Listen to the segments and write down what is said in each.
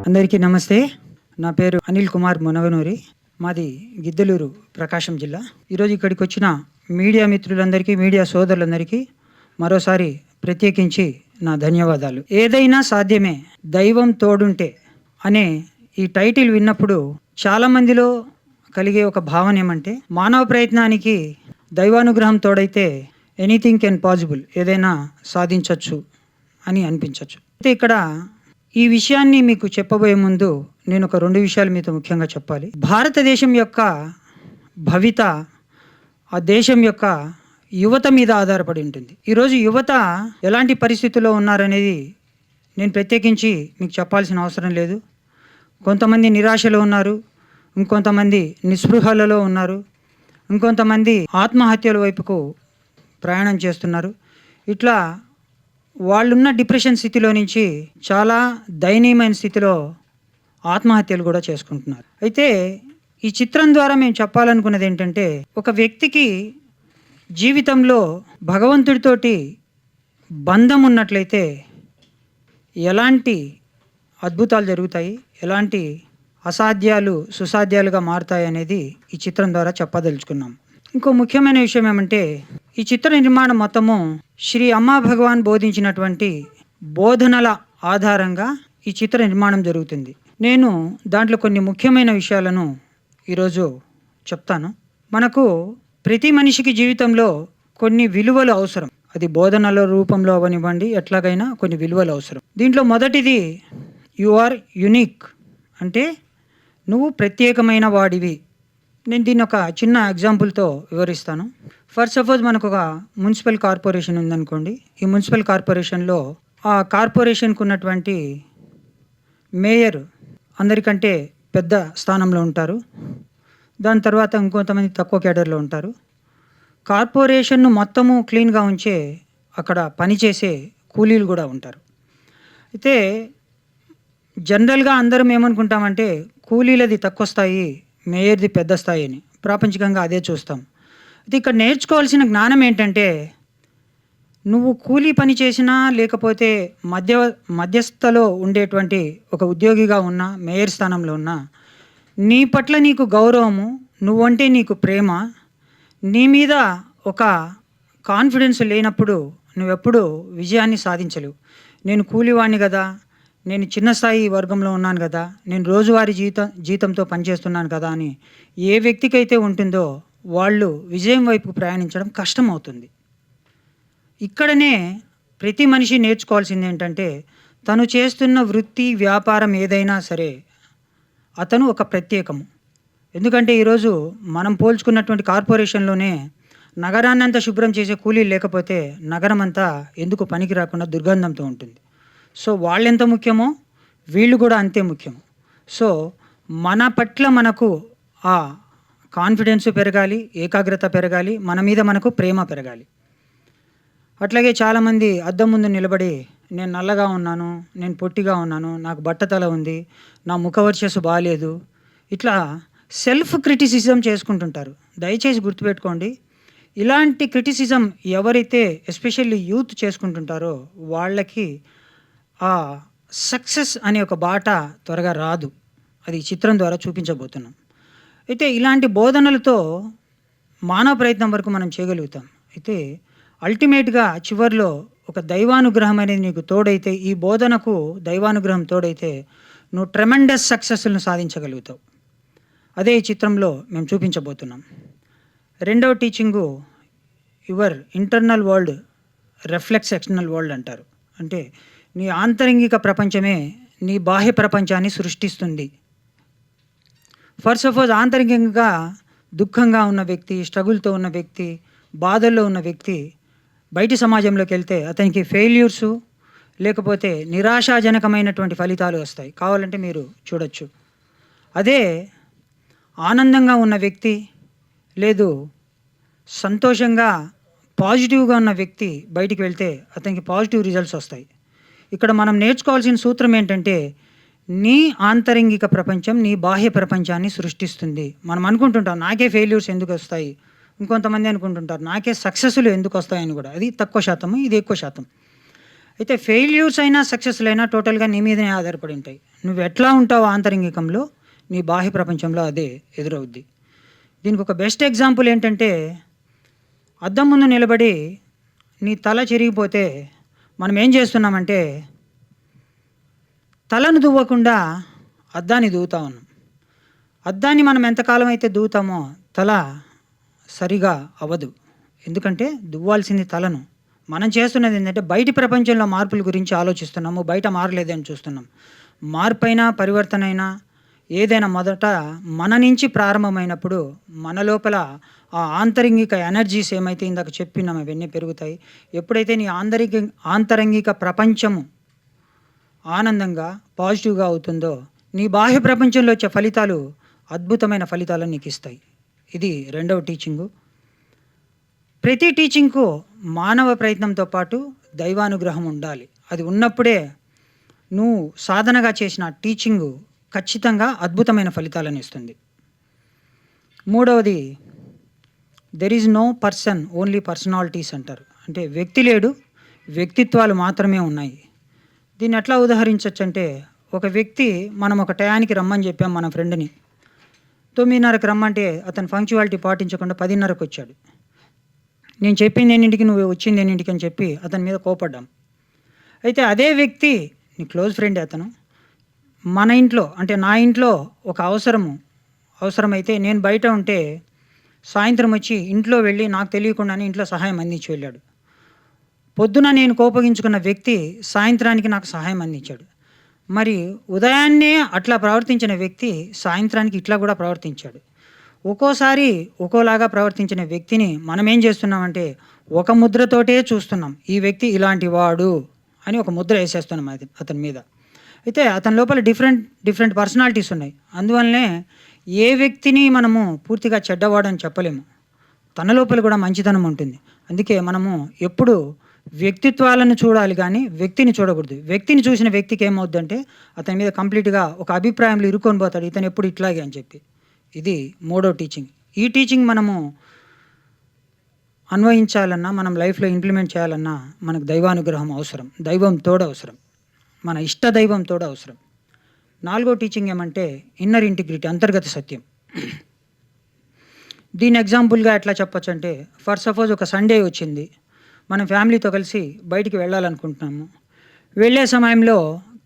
అందరికీ నమస్తే. నా పేరు అనిల్ కుమార్ మునగనూరి. మాది గిద్దలూరు, ప్రకాశం జిల్లా. ఈరోజు ఇక్కడికి వచ్చిన మీడియా మిత్రులందరికీ, మీడియా సోదరులందరికీ మరోసారి ప్రత్యేకించి నా ధన్యవాదాలు. ఏదైనా సాధ్యమే, దైవం తోడుంటే అనే ఈ టైటిల్ విన్నప్పుడు చాలామందిలో కలిగే ఒక భావన ఏమంటే, మానవ ప్రయత్నానికి దైవానుగ్రహం తోడైతే ఎనీథింగ్ కెన్ పాసిబుల్, ఏదైనా సాధించవచ్చు అని అనిపించవచ్చు. అయితే ఇక్కడ ఈ విషయాన్ని మీకు చెప్పబోయే ముందు నేను ఒక 2 విషయాలు మీతో ముఖ్యంగా చెప్పాలి. భారతదేశం యొక్క భవిత ఆ దేశం యొక్క యువత మీద ఆధారపడి ఉంటుంది. ఈరోజు యువత ఎలాంటి పరిస్థితుల్లో ఉన్నారనేది నేను ప్రత్యేకించి మీకు చెప్పాల్సిన అవసరం లేదు. కొంతమంది నిరాశలో ఉన్నారు, ఇంకొంతమంది నిస్పృహలలో ఉన్నారు, ఇంకొంతమంది ఆత్మహత్యల వైపుకు ప్రయాణం చేస్తున్నారు. ఇట్లా వాళ్ళున్న డిప్రెషన్ స్థితిలో నుంచి చాలా దయనీయమైన స్థితిలో ఆత్మహత్యలు కూడా చేసుకుంటున్నారు. అయితే ఈ చిత్రం ద్వారా మేము చెప్పాలనుకున్నది ఏంటంటే, ఒక వ్యక్తికి జీవితంలో భగవంతుడితోటి బంధం ఉన్నట్లయితే ఎలాంటి అద్భుతాలు జరుగుతాయి, ఎలాంటి అసాధ్యాలు సుసాధ్యాలుగా మారుతాయి అనేది ఈ చిత్రం ద్వారా చెప్పదలుచుకున్నాం. ఇంకో ముఖ్యమైన విషయం ఏమంటే, ఈ చిత్ర నిర్మాణం మొత్తము శ్రీ అమ్మా భగవాన్ బోధించినటువంటి బోధనల ఆధారంగా ఈ చిత్ర నిర్మాణం జరుగుతుంది. నేను దాంట్లో కొన్ని ముఖ్యమైన విషయాలను ఈరోజు చెప్తాను. మనకు ప్రతి మనిషికి జీవితంలో కొన్ని విలువలు అవసరం. అది బోధనల రూపంలో అవనివ్వండి, ఎట్లాగైనా కొన్ని విలువలు అవసరం. దీంట్లో మొదటిది యు ఆర్ యునిక్, అంటే నువ్వు ప్రత్యేకమైన వాడివి. నేను దీన్ని ఒక చిన్న ఎగ్జాంపుల్తో వివరిస్తాను. ఫర్ సపోజ్ మనకు ఒక మున్సిపల్ కార్పొరేషన్ ఉందనుకోండి. ఈ మున్సిపల్ కార్పొరేషన్లో ఆ కార్పొరేషన్కు ఉన్నటువంటి మేయర్ అందరికంటే పెద్ద స్థానంలో ఉంటారు. దాని తర్వాత ఇంకొంతమంది తక్కువ కేడర్లో ఉంటారు. కార్పొరేషన్ను మొత్తము క్లీన్గా ఉంచే అక్కడ పనిచేసే కూలీలు కూడా ఉంటారు. అయితే జనరల్గా అందరం ఏమనుకుంటామంటే, కూలీలది తక్కువ స్థాయి, మేయర్ది పెద్ద స్థాయి అని. ప్రాపంచికంగా అదే చూస్తాం. అయితే ఇక్కడ నేర్చుకోవాల్సిన జ్ఞానం ఏంటంటే, నువ్వు కూలీ పని చేసినా లేకపోతే మధ్యస్థలో ఉండేటువంటి ఒక ఉద్యోగిగా ఉన్నా, మేయర్ స్థానంలో ఉన్నా, నీ పట్ల నీకు గౌరవము, నువ్వంటే నీకు ప్రేమ, నీ మీద ఒక కాన్ఫిడెన్స్ లేనప్పుడు నువ్వెప్పుడు విజయాన్ని సాధించలేవు. నేను కూలీవాణ్ణి కదా, నేను చిన్న స్థాయి వర్గంలో ఉన్నాను కదా, నేను రోజువారీ జీతంతో పనిచేస్తున్నాను కదా అని ఏ వ్యక్తికైతే ఉంటుందో వాళ్ళు విజయం వైపు ప్రయాణించడం కష్టం అవుతుంది. ఇక్కడనే ప్రతి మనిషి నేర్చుకోవాల్సింది ఏంటంటే, తను చేస్తున్న వృత్తి వ్యాపారం ఏదైనా సరే అతను ఒక ప్రత్యేకము. ఎందుకంటే ఈరోజు మనం పోల్చుకున్నటువంటి కార్పొరేషన్లోనే నగరాన్నంతా శుభ్రం చేసే కూలీలు లేకపోతే నగరం అంతా ఎందుకు పనికి రాకుండా దుర్గంధంతో ఉంటుంది. సో వాళ్ళెంత ముఖ్యమో వీళ్ళు కూడా అంతే ముఖ్యము. సో మన పట్ల మనకు ఆ కాన్ఫిడెన్స్ పెరగాలి, ఏకాగ్రత పెరగాలి, మన మీద మనకు ప్రేమ పెరగాలి. అట్లాగే చాలామంది అద్దం ముందు నిలబడి, నేను నల్లగా ఉన్నాను, నేను పొట్టిగా ఉన్నాను, నాకు బట్టతల ఉంది, నా ముఖవర్చస్సు బాగాలేదు, ఇట్లా సెల్ఫ్ క్రిటిసిజం చేసుకుంటుంటారు. దయచేసి గుర్తుపెట్టుకోండి, ఇలాంటి క్రిటిసిజం ఎవరైతే ఎస్పెషల్లీ యూత్ చేసుకుంటుంటారో వాళ్ళకి ఆ సక్సెస్ అనే ఒక బాట త్వరగా రాదు. అది చిత్రం ద్వారా చూపించబోతున్నాం. అయితే ఇలాంటి బోధనలతో మానవ ప్రయత్నం వరకు మనం చేయగలుగుతాం. అయితే అల్టిమేట్గా చివరిలో ఒక దైవానుగ్రహం అనేది నీకు తోడైతే, ఈ బోధనకు దైవానుగ్రహం తోడైతే నువ్వు ట్రెమెండస్ సక్సెస్ను సాధించగలుగుతావు. అదే ఈ చిత్రంలో మేము చూపించబోతున్నాం. రెండవ teaching, your internal world reflects external world అంటారు. అంటే నీ ఆంతరంగిక ప్రపంచమే నీ బాహ్య ప్రపంచాన్ని సృష్టిస్తుంది. ఫర్ సపోజ్ ఆంతరంగికంగా దుఃఖంగా ఉన్న వ్యక్తి, స్ట్రగుల్తో ఉన్న వ్యక్తి, బాధల్లో ఉన్న వ్యక్తి బయటి సమాజంలోకి వెళ్తే అతనికి ఫెయిల్యూర్సు లేకపోతే నిరాశాజనకమైనటువంటి ఫలితాలు వస్తాయి. కావాలంటే మీరు చూడొచ్చు. అదే ఆనందంగా ఉన్న వ్యక్తి, లేదు సంతోషంగా పాజిటివ్గా ఉన్న వ్యక్తి బయటికి వెళ్తే అతనికి పాజిటివ్ రిజల్ట్స్ వస్తాయి. ఇక్కడ మనం నేర్చుకోవాల్సిన సూత్రం ఏంటంటే, నీ ఆంతరంగిక ప్రపంచం నీ బాహ్య ప్రపంచాన్ని సృష్టిస్తుంది. మనం అనుకుంటుంటాం నాకే ఫెయిల్యూర్స్ ఎందుకు వస్తాయి, ఇంకొంతమంది అనుకుంటుంటారు నాకే సక్సెస్‌లు ఎందుకు వస్తాయని కూడా. అది తక్కువ శాతము, ఇది ఎక్కువ శాతం. అయితే ఫెయిల్యూర్స్ అయినా, సక్సెస్‌లు అయినా టోటల్‌గా నీ మీదనే ఆధారపడి ఉంటాయి. నువ్వు ఎట్లా ఉంటావో ఆంతరంగికంలో, నీ బాహ్య ప్రపంచంలో అదే ఎదురవుద్ది. దీనికి ఒక బెస్ట్ ఎగ్జాంపుల్ ఏంటంటే, అద్దం ముందు నిలబడి నీ తల చెరిగిపోతే మనం ఏం చేస్తున్నామంటే, తలను దువ్వకుండా అద్దాన్ని దువ్వుతా ఉన్నాం. అద్దాన్ని మనం ఎంతకాలం అయితే దువ్వుతామో తల సరిగా అవ్వదు. ఎందుకంటే దువ్వాల్సింది తలను. మనం చేస్తున్నది ఏంటంటే బయటి ప్రపంచంలో మార్పుల గురించి ఆలోచిస్తున్నాము. బయట మారలేదని చూస్తున్నాం. మార్పైనా, పరివర్తన అయినా ఏదైనా మొదట మన నుంచి ప్రారంభమైనప్పుడు మన లోపల ఆ ఆంతరంగిక ఎనర్జీస్ ఏమైతే ఇందాక చెప్పినామో అవన్నీ పెరుగుతాయి. ఎప్పుడైతే నీ ఆంతరంగిక ప్రపంచము ఆనందంగా, పాజిటివ్‌గా అవుతుందో నీ బాహ్య ప్రపంచంలో వచ్చే ఫలితాలు అద్భుతమైన ఫలితాలను నీకు ఇస్తాయి. ఇది రెండవ టీచింగు. ప్రతి టీచింగ్‌కు మానవ ప్రయత్నంతో పాటు దైవానుగ్రహం ఉండాలి. అది ఉన్నప్పుడే నువ్వు సాధనగా చేసిన టీచింగు ఖచ్చితంగా అద్భుతమైన ఫలితాలను ఇస్తుంది. మూడవది, there is no person only personalities అంటారు. అంటే వ్యక్తి లేడు, వ్యక్తిత్వాలు మాత్రమే ఉన్నాయి. దీన్ని ఎట్లా ఉదాహరించవచ్చు అంటే, ఒక వ్యక్తి మనం ఒక టయానికి రమ్మని చెప్పాం మన ఫ్రెండ్‌ని. 9:30కి రమ్మంటే అతను పంక్చువాలిటీ పాటించకుండా 10:30కి వచ్చాడు. నేను చెప్పింది ఎన్నింటికి, నువ్వు వచ్చింది ఎన్నింటికి అని చెప్పి అతని మీద కోపడ్డాం. అయితే అదే వ్యక్తి నీ క్లోజ్ ఫ్రెండే అతను. మన ఇంట్లో అంటే నా ఇంట్లో ఒక అవసరమైతే నేను బయట ఉంటే సాయంత్రం వచ్చి ఇంట్లో వెళ్ళి నాకు తెలియకుండానే ఇంట్లో సహాయం అందించి వెళ్ళాడు. పొద్దున నేను కోపగించుకున్న వ్యక్తి సాయంత్రానికి నాకు సహాయం అందించాడు. మరి ఉదయాన్నే అట్లా ప్రవర్తించిన వ్యక్తి సాయంత్రానికి ఇట్లా కూడా ప్రవర్తించాడు. ఒక్కోసారి ఒక్కోలాగా ప్రవర్తించిన వ్యక్తిని మనం ఏం చేస్తున్నామంటే ఒక ముద్రతోటే చూస్తున్నాం. ఈ వ్యక్తి ఇలాంటి వాడు అని ఒక ముద్ర వేసేస్తున్నాం అతని మీద. అయితే అతని లోపల డిఫరెంట్ పర్సనాలిటీస్ ఉన్నాయి. అందువల్లనే ఏ వ్యక్తిని మనము పూర్తిగా చెడ్డవాడని చెప్పలేము. తన లోపల కూడా మంచితనం ఉంటుంది. అందుకే మనము ఎప్పుడు వ్యక్తిత్వాలను చూడాలి కానీ వ్యక్తిని చూడకూడదు. వ్యక్తిని చూసిన వ్యక్తికి ఏమవుద్దంటే అతని మీద కంప్లీట్‌గా ఒక అభిప్రాయంలో ఇరుక్కొని పోతాడు. ఇతను ఎప్పుడు ఇట్లాగే అని చెప్పి. ఇది మూడో టీచింగ్. ఈ టీచింగ్ మనము అన్వయించాలన్నా, మనం లైఫ్‌లో ఇంప్లిమెంట్ చేయాలన్నా మనకు దైవానుగ్రహం అవసరం. దైవం తోడు అవసరం. మన ఇష్ట దైవం తోడు అవసరం. నాలుగో టీచింగ్ ఏమంటే ఇన్నర్ ఇంటిగ్రిటీ, అంతర్గత సత్యం. దీని ఎగ్జాంపుల్‌గా ఎట్లా చెప్పొచ్చు అంటే, ఫర్ సపోజ్ ఒక సండే వచ్చింది. మనం ఫ్యామిలీతో కలిసి బయటికి వెళ్ళాలనుకుంటున్నాము. వెళ్ళే సమయంలో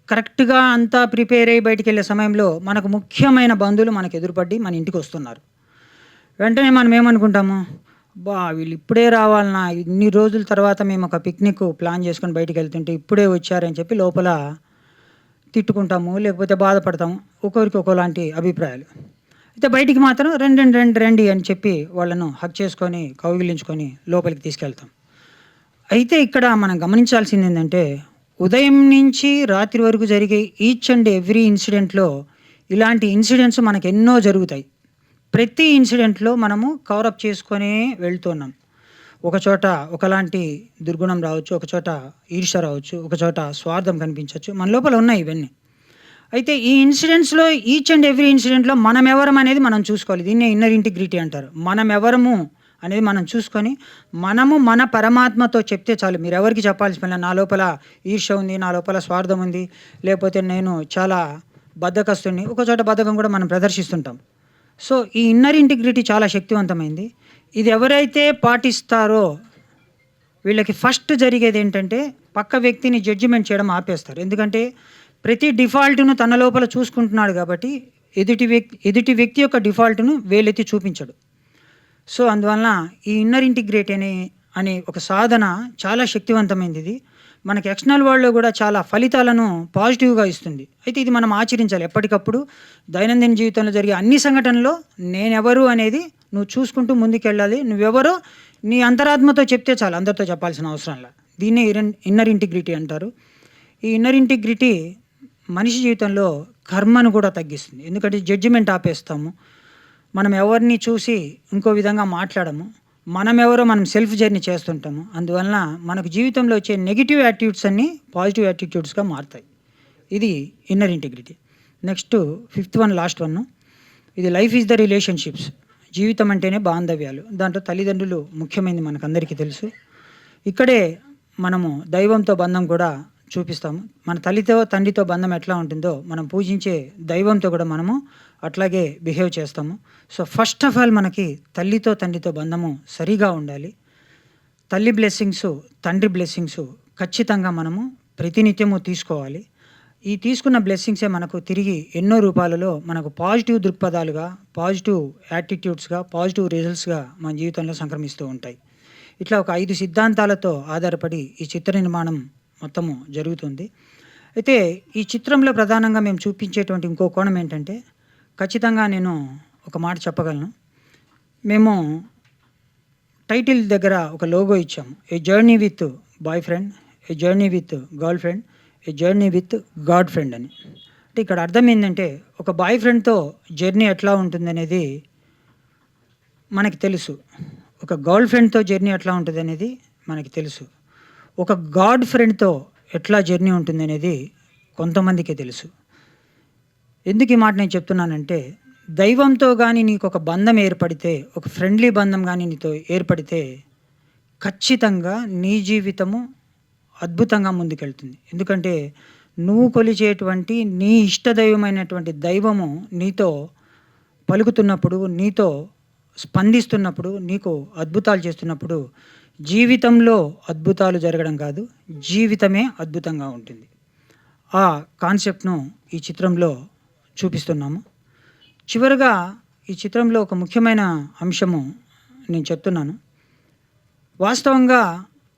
కరెక్ట్‌గా అంతా ప్రిపేర్ అయ్యి బయటికెళ్ళే సమయంలో మనకు ముఖ్యమైన బంధువులు మనకు ఎదురుపడి మన ఇంటికి వస్తున్నారు. వెంటనే మనం ఏమనుకుంటాము, అబ్బా! వీళ్ళు ఇప్పుడే రావాలనా, ఇన్ని రోజుల తర్వాత మేము ఒక పిక్నిక్ ప్లాన్ చేసుకొని బయటికి వెళ్తుంటే ఇప్పుడే వచ్చారని చెప్పి లోపల తిట్టుకుంటాము, లేకపోతే బాధపడతాము. ఒక్కొక్కరికి ఒక్కోలాంటి అభిప్రాయాలు. అయితే బయటికి మాత్రం రండి అని చెప్పి వాళ్ళను హగ్ చేసుకొని, కౌగిలించుకొని లోపలికి తీసుకెళ్తాం. అయితే ఇక్కడ మనం గమనించాల్సింది ఏంటంటే, ఉదయం నుంచి రాత్రి వరకు జరిగే ఈచ్ అండ్ ఎవ్రీ ఇన్సిడెంట్‌లో ఇలాంటి ఇన్సిడెంట్స్ మనకెన్నో జరుగుతాయి. ప్రతి ఇన్సిడెంట్‌లో మనము కవరప్ చేసుకొనే వెళ్తున్నాం. ఒకచోట ఒకలాంటి దుర్గుణం రావచ్చు, ఒకచోట ఈర్ష్య రావచ్చు, ఒకచోట స్వార్థం కనిపించవచ్చు. మన లోపల ఉన్నాయి ఇవన్నీ. అయితే ఈ ఇన్సిడెంట్స్‌లో ఈచ్ అండ్ ఎవ్రీ ఇన్సిడెంట్‌లో మనం ఎవరం అనేది మనం చూసుకోవాలి. దీన్నే ఇన్నర్ ఇంటిగ్రిటీ అంటారు. మనం ఎవరము అనేది మనం చూసుకొని, మనము మన పరమాత్మతో చెప్తే చాలు. మీరెవరికీ చెప్పాల్సిన పని లేదు. నా లోపల ఈర్ష్య ఉంది, నా లోపల స్వార్థం ఉంది, లేకపోతే నేను చాలా బద్ధకస్తుడిని. ఒకచోట బద్ధకం కూడా మనం ప్రదర్శిస్తుంటాం. సో, ఈ ఇన్నర్ ఇంటిగ్రిటీ చాలా శక్తివంతమైంది. ఇది ఎవరైతే పాటిస్తారో వీళ్ళకి ఫస్ట్ జరిగేదేంటంటే పక్క వ్యక్తిని జడ్జిమెంట్ చేయడం ఆపేస్తారు. ఎందుకంటే ప్రతి డిఫాల్ట్‌ను తన లోపల చూసుకుంటున్నాడు కాబట్టి ఎదుటి వ్యక్తి యొక్క డిఫాల్ట్‌ను వేలెత్తి చూపించడు. సో, అందువలన ఈ ఇన్నర్ ఇంటిగ్రిటీ అనే ఒక సాధన చాలా శక్తివంతమైనది. ఇది మనకి ఎక్స్టర్నల్ వరల్డ్‌లో కూడా చాలా ఫలితాలను పాజిటివ్‌గా ఇస్తుంది. అయితే ఇది మనం ఆచరించాలి ఎప్పటికప్పుడు. దైనందిన జీవితంలో జరిగే అన్ని సంఘటనల్లో నేనెవరు అనేది నువ్వు చూసుకుంటూ ముందుకెళ్ళాలి. నువ్వెవరో నీ అంతరాత్మతో చెప్తే చాలు, అందరితో చెప్పాల్సిన అవసరంలా. దీన్నే ఇన్నర్ ఇంటిగ్రిటీ అంటారు. ఈ ఇన్నర్ ఇంటిగ్రిటీ మనిషి జీవితంలో కర్మను కూడా తగ్గిస్తుంది. ఎందుకంటే జడ్జిమెంట్ ఆపేస్తాము. మనం ఎవరిని చూసి ఇంకో విధంగా మాట్లాడము. మనమెవరో మనం సెల్ఫ్ జర్నీ చేస్తుంటాము. అందువలన మనకు జీవితంలో వచ్చే నెగెటివ్ యాటిట్యూడ్స్ అన్నీ పాజిటివ్ యాటిట్యూడ్స్‌గా మారుతాయి. ఇది inner integrity. Next fifth one, last one. ఇది లైఫ్ ఈజ్ ద రిలేషన్‌షిప్స్. జీవితం అంటేనే బాంధవ్యాలు. దాంట్లో తల్లిదండ్రులు ముఖ్యమైనది మనకందరికీ తెలుసు. ఇక్కడే మనము దైవంతో బంధం కూడా చూపిస్తాము. మన తల్లితో, తండ్రితో బంధం ఎట్లా ఉంటుందో, మనం పూజించే దైవంతో కూడా మనము అట్లాగే బిహేవ్ చేస్తాము. సో ఫస్ట్ ఆఫ్ ఆల్ మనకి తల్లితో, తండ్రితో బంధము సరిగా ఉండాలి. తల్లి బ్లెస్సింగ్సు, తండ్రి బ్లెస్సింగ్సు ఖచ్చితంగా మనము ప్రతినిత్యము తీసుకోవాలి. ఈ తీసుకున్న బ్లెస్సింగ్సే మనకు తిరిగి ఎన్నో రూపాలలో మనకు పాజిటివ్ దృక్పథాలుగా, పాజిటివ్ యాటిట్యూడ్స్‌గా, పాజిటివ్ రిజల్ట్స్‌గా మన జీవితంలో సంక్రమిస్తూ ఉంటాయి. ఇట్లా ఒక 5 సిద్ధాంతాలతో ఆధారపడి ఈ చిత్ర నిర్మాణం మొత్తము జరుగుతుంది. అయితే ఈ చిత్రంలో ప్రధానంగా మేము చూపించేటువంటి ఇంకో కోణం ఏంటంటే, ఖచ్చితంగా నేను ఒక మాట చెప్పగలను. మేము టైటిల్ దగ్గర ఒక లోగో ఇచ్చాము. ఏ journey with boy friend, A journey with girl friend, A journey with God friend అని. అంటే ఇక్కడ అర్థం ఏంటంటే, ఒక బాయ్ ఫ్రెండ్‌తో జర్నీ ఎట్లా ఉంటుందనేది మనకి తెలుసు. ఒక గర్ల్ ఫ్రెండ్‌తో జర్నీ ఎట్లా ఉంటుందనేది మనకి తెలుసు. ఒక గాడ్ ఫ్రెండ్‌తో ఎట్లా జర్నీ ఉంటుందనేది కొంతమందికే తెలుసు. ఎందుకు ఈ మాట నేను చెప్తున్నానంటే, దైవంతో గానీ నీకొక బంధం ఏర్పడితే, ఒక ఫ్రెండ్లీ బంధం గానీ నీతో ఏర్పడితే, ఖచ్చితంగా నీ జీవితము అద్భుతంగా ముందుకెళ్తుంది. ఎందుకంటే నువ్వు కొలిచేటువంటి నీ ఇష్టదైవమైనటువంటి దైవము నీతో పలుకుతున్నప్పుడు, నీతో స్పందిస్తున్నప్పుడు, నీకు అద్భుతాలు చేస్తున్నప్పుడు, జీవితంలో అద్భుతాలు జరగడం కాదు, జీవితమే అద్భుతంగా ఉంటుంది. ఆ కాన్సెప్ట్‌ను ఈ చిత్రంలో చూపిస్తున్నాము. చివరగా ఈ చిత్రంలో ఒక ముఖ్యమైన అంశము నేను చెప్తున్నాను. వాస్తవంగా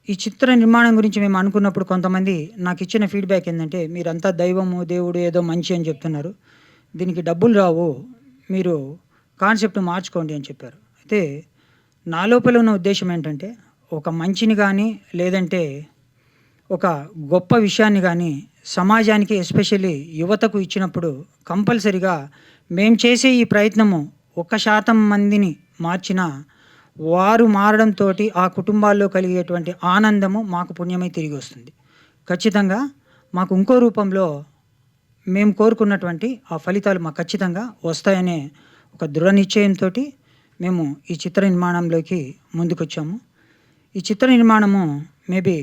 ఈ చిత్ర నిర్మాణం గురించి మేము అనుకున్నప్పుడు కొంతమంది నాకు ఇచ్చిన ఫీడ్‌బ్యాక్ ఏందంటే, మీరంతా దైవము, దేవుడు ఏదో మంచి అని చెప్తున్నారు. దీనికి డబ్బులు రావు. మీరు కాన్సెప్ట్ మార్చుకోండి అని చెప్పారు. అయితే నా లోపల ఉన్న ఉద్దేశ్యం ఏంటంటే, ఒక మంచిని గానీ, లేదంటే ఒక గొప్ప విషయాన్ని గానీ సమాజానికి ఎస్పెషల్లీ యువతకు ఇచ్చినప్పుడు కంపల్సరీగా మేము చేసే ఈ ప్రయత్నము 1% మందిని మార్చినా వారు మారడంతోటి ఆ కుటుంబాల్లో కలిగేటువంటి ఆనందము మాకు పుణ్యమై తిరిగి వస్తుంది. ఖచ్చితంగా మాకు ఇంకో రూపంలో మేము కోరుకున్నటువంటి ఆ ఫలితాలు మాకు ఖచ్చితంగా వస్తాయనే ఒక దృఢ నిశ్చయంతోటి మేము ఈ చిత్ర నిర్మాణంలోకి ముందుకొచ్చాము. ఈ చిత్ర నిర్మాణము మేబీ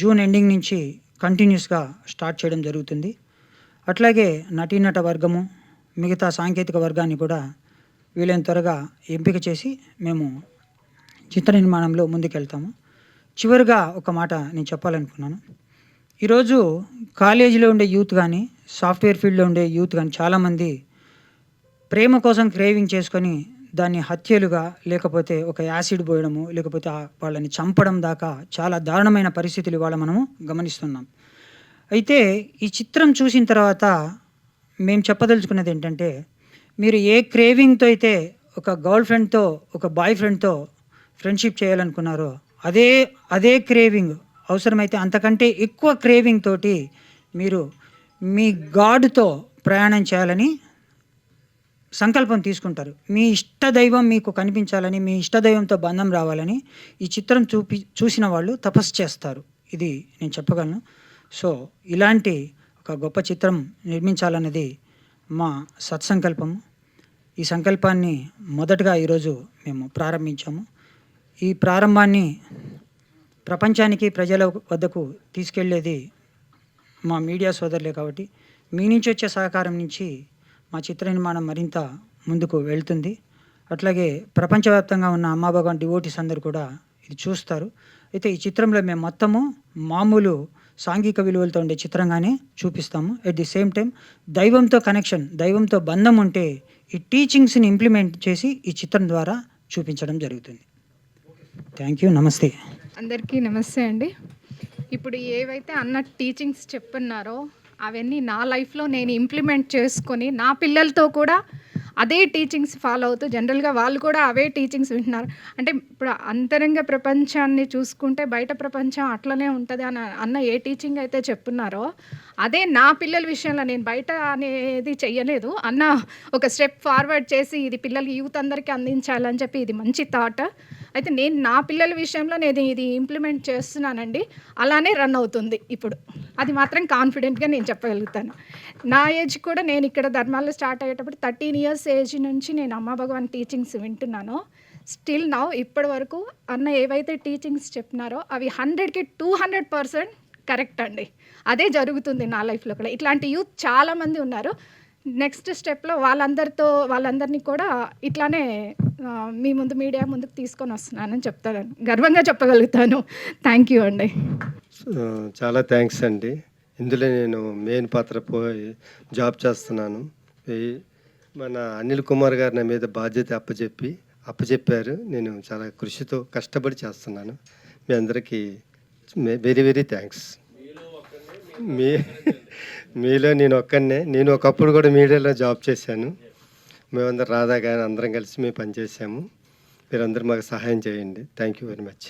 జూన్ ఎండింగ్ నుంచి కంటిన్యూస్‌గా స్టార్ట్ చేయడం జరుగుతుంది. అట్లాగే నటీనట వర్గము, మిగతా సాంకేతిక వర్గాన్ని కూడా వీలైనంత త్వరగా ఎంపిక చేసి మేము చిత్ర నిర్మాణంలో ముందుకెళ్తాము. చివరగా ఒక మాట నేను చెప్పాలనుకున్నాను. ఈరోజు కాలేజీలో ఉండే యూత్ కానీ, సాఫ్ట్‌వేర్ ఫీల్డ్‌లో ఉండే యూత్ కానీ చాలామంది ప్రేమ కోసం క్రేవింగ్ చేసుకొని దాన్ని హత్యలుగా, లేకపోతే ఒక యాసిడ్ పోయడము, లేకపోతే వాళ్ళని చంపడం దాకా చాలా దారుణమైన పరిస్థితులు ఇవాళ మనము గమనిస్తున్నాం. అయితే ఈ చిత్రం చూసిన తర్వాత మేము చెప్పదలుచుకున్నది ఏంటంటే, మీరు ఏ క్రేవింగ్‌తో అయితే ఒక గర్ల్ ఫ్రెండ్‌తో, ఒక బాయ్ ఫ్రెండ్‌తో ఫ్రెండ్‌షిప్ చేయాలనుకున్నారో, అదే క్రేవింగ్ అవసరమైతే అంతకంటే ఎక్కువ క్రేవింగ్ తోటి మీరు మీ గాడ్‌తో ప్రయాణం చేయాలని సంకల్పం తీసుకుంటారు. మీ ఇష్టదైవం మీకు కనిపించాలని, మీ ఇష్టదైవంతో బంధం రావాలని ఈ చిత్రం చూసిన వాళ్ళు తపస్సు చేస్తారు. ఇది నేను చెప్పగలను. సో ఇలాంటి ఒక గొప్ప చిత్రం నిర్మించాలన్నది మా సత్సంకల్పము. ఈ సంకల్పాన్ని మొదటగా ఈరోజు మేము ప్రారంభించాము. ఈ ప్రారంభాన్ని ప్రపంచానికి, ప్రజల వద్దకు తీసుకెళ్ళేది మా మీడియా సోదరులే కాబట్టి, మీ నుంచి వచ్చే సహకారం నుంచి మా చిత్ర నిర్మాణం మరింత ముందుకు వెళ్తుంది. అట్లాగే ప్రపంచవ్యాప్తంగా ఉన్న అమ్మా భగవాన్ డివోటీస్ అందరూ కూడా ఇది చూస్తారు. అయితే ఈ చిత్రంలో మేము మొత్తము మామూలు సాంఘిక విలువలతో ఉండే చిత్రంగానే చూపిస్తాము. ఎట్ ది సేమ్ టైం దైవంతో కనెక్షన్, దైవంతో బంధం ఉంటే ఈ టీచింగ్స్ని ఇంప్లిమెంట్ చేసి ఈ చిత్రం ద్వారా చూపించడం జరుగుతుంది. Thank you. నమస్తే. అందరికీ నమస్తే అండి. ఇప్పుడు ఏవైతే అన్న టీచింగ్స్ చెప్తున్నారో అవన్నీ నా లైఫ్లో నేను ఇంప్లిమెంట్ చేసుకొని నా పిల్లలతో కూడా అదే టీచింగ్స్ ఫాలో అవుతూ, జనరల్గా వాళ్ళు కూడా అవే టీచింగ్స్ వింటున్నారు. అంటే ఇప్పుడు అంతరంగ ప్రపంచాన్ని చూసుకుంటే బయట ప్రపంచం అట్లనే ఉంటుంది అని అన్న ఏ టీచింగ్ అయితే చెప్తున్నారో అదే నా పిల్లల విషయంలో నేను బయట అనేది చెయ్యలేదు. అన్న ఒక స్టెప్ ఫార్వర్డ్ చేసి ఇది పిల్లలకి యూత్ అందరికీ అందించాలని చెప్పి ఇది మంచి థాట్. అయితే నేను నా పిల్లల విషయంలో నేను ఇది ఇంప్లిమెంట్ చేస్తున్నానండి. అలానే రన్ అవుతుంది ఇప్పుడు. అది మాత్రం కాన్ఫిడెంట్‌గా నేను చెప్పగలుగుతాను. నా ఏజ్ కూడా నేను ఇక్కడ ధర్మాల్లో స్టార్ట్ అయ్యేటప్పుడు 13 ఇయర్స్ ఏజ్ నుంచి నేను అమ్మా భగవాన్ టీచింగ్స్ వింటున్నాను. స్టిల్ నౌ ఇప్పటి వరకు అన్న ఏవైతే టీచింగ్స్ చెప్పినారో అవి 100కి 200% కరెక్ట్ అండి. అదే జరుగుతుంది నా లైఫ్‌లో కూడా. ఇట్లాంటి యూత్ చాలామంది ఉన్నారు. నెక్స్ట్ స్టెప్‌లో వాళ్ళందరినీ కూడా ఇట్లానే మీ ముందు మీడియా ముందుకు తీసుకొని వస్తున్నానని చెప్తాను. గర్వంగా చెప్పగలుగుతాను. థ్యాంక్ యూ అండి. చాలా థ్యాంక్స్ అండి. ఇందులో నేను మెయిన్ పాత్ర పోయి జాబ్ చేస్తున్నాను. ఈ మన అనిల్ కుమార్ గారు నా మీద బాధ్యత అప్పచెప్పారు. నేను చాలా కృషితో కష్టపడి చేస్తున్నాను. మీ అందరికీ వెరీ వెరీ థ్యాంక్స్. మీలో నేను ఒక్కడినే. నేను ఒకప్పుడు కూడా మీడియాలో జాబ్ చేశాను. మేమందరం రాధా గారు అందరం కలిసి మేము పనిచేసాము. మీరందరూ మాకు సహాయం చేయండి. Thank you very much.